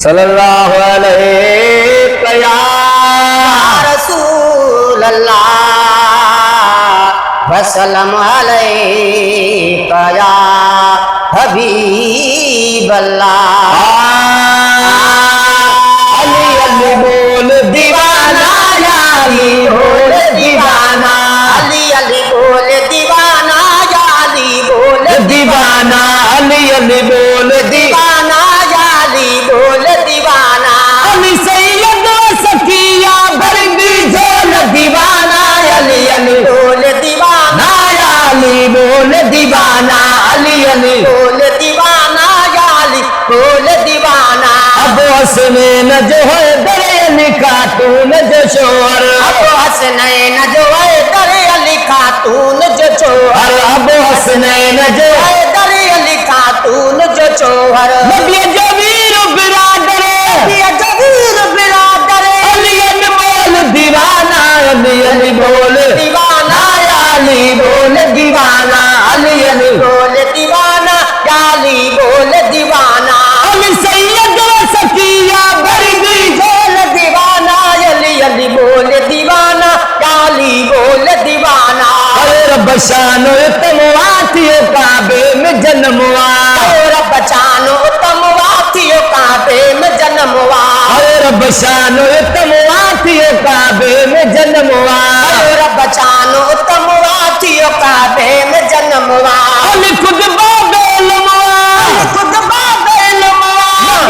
सल्लल्लाहु अलैहि या रसूल अल्लाह वसल्लम अलैका या हबीब अल्लाह। अली अली बोल दीवाना, या अली बोल दीवाना, अली अली बोल दीवाना, या अली बोल दीवाना, अली अली बोल दीवाना, या अली बोल दीवाना। अली सैयद सकिया बरदी झोल दीवाना, अली अली बोल दीवाना, या अली बोल दीवाना, अली अली बोल दीवाना, या अली बोल दीवाना। अब हसनैन जो है दरे अली खातून जो शोहर, अब हसनैन जो है दरे अली खातून जो शोहर, अब हसनैन जो है दरे अली खातून जो शोहर। नबी जबीर बिरादर, नबी जबीर बिरादर, अली अली बोल दीवाना, अली अली बोल दीवाना, या अली बोल दीवाना, अली अली बोल दीवाना, या अली बोल दीवाना। अली सैयद सकिया बरदी बोल दीवाना, अली अली बोल दीवाना, या अली बोल दीवाना। अरे रब शानो तमवातियो काबे में जन्मवा, और बचानो तम वाथियो काबे में जन्मवा, अरे रब शानो तमवातियो काबे में जन्मवा, और बचानो तम वाथियो काबे में जन्मवा। अली खुद बाबेलवा, खुद बाबेलवा,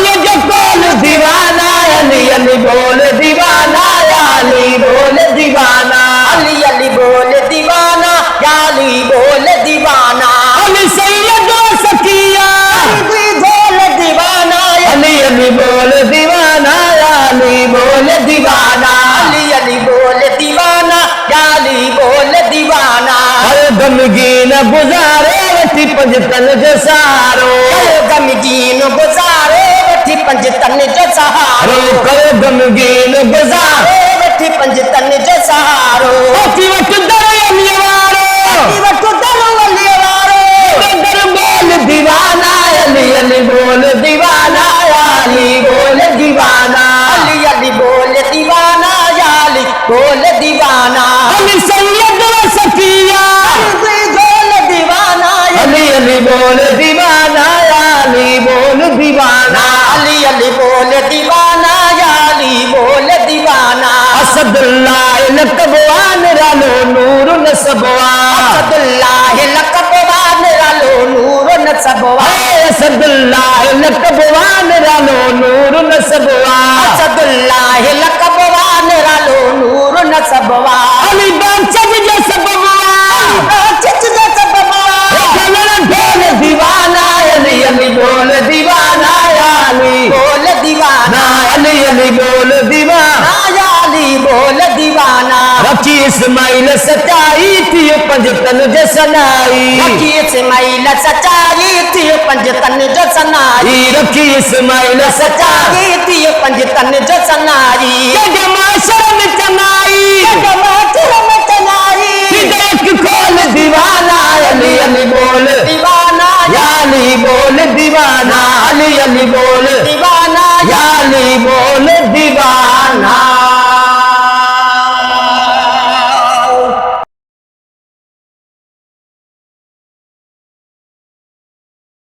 ये जो बोल दीवाना, अली अली बोल दीवाना, या अली बोल दीवाना, अली अली बोल दीवाना, या अली बोल दीवाना। अली सैयद सकिया बोल दीवाना, अली अली बोल दीवाना, या अली बोल दीवाना, अली अली बोल दीवाना, या अली बोल दीवाना। अरे गमगीन गुजारे वठी पंजतन जो सहारो, गमगीन गुजारे वठी पंजतन जो सहारो, करो गमगीन गुजारे वठी पंजतन जो सहारो। वठी वठ दरयन वारो, वठ दरवली वारो, दर बोल दीवाना, अली अली बोल दीवाना, या अली बोल दीवाना, अली अली बोल दीवाना, या अली बोल दीवाना। अली सैयद सकिया बोल दीवाना, अली अली बोल दीवाना, या अली बोल दीवाना, अली अली बोल दीवाना, या अली बोल दीवाना। असदुल्लाह लकबवान रालो नूर नसबवा, असदुल्लाह लकबवान रालो नूर नसबवा, असदुल्लाह लकबवान रालो नूर नसबवा, असदुल्लाह लकबवान रालो नूर नसबवा। अली बाचज जो सबवा, चिच जो सबवा, ढोल ढोल दीवाना, अली अली बोल दीवाना, या अली बोल दीवाना, अली अली बोल दीवाना, या अली बोल दीवाना। रखी इस्माइल सच्चाई थी पंजतन जो सनाई, रखी इस्माइल सच्चाई थी पंजतन जो सनाई, रखी इस्माइल सच्चाई सच्चाई थी पंजतन जो सनाई। माशर में चनाई, हिदायत खोल दीवाना, अली अली बोल दीवाना, या अली बोल दीवाना, अली अली बोल दीवाना, या अली बोल दीवाना।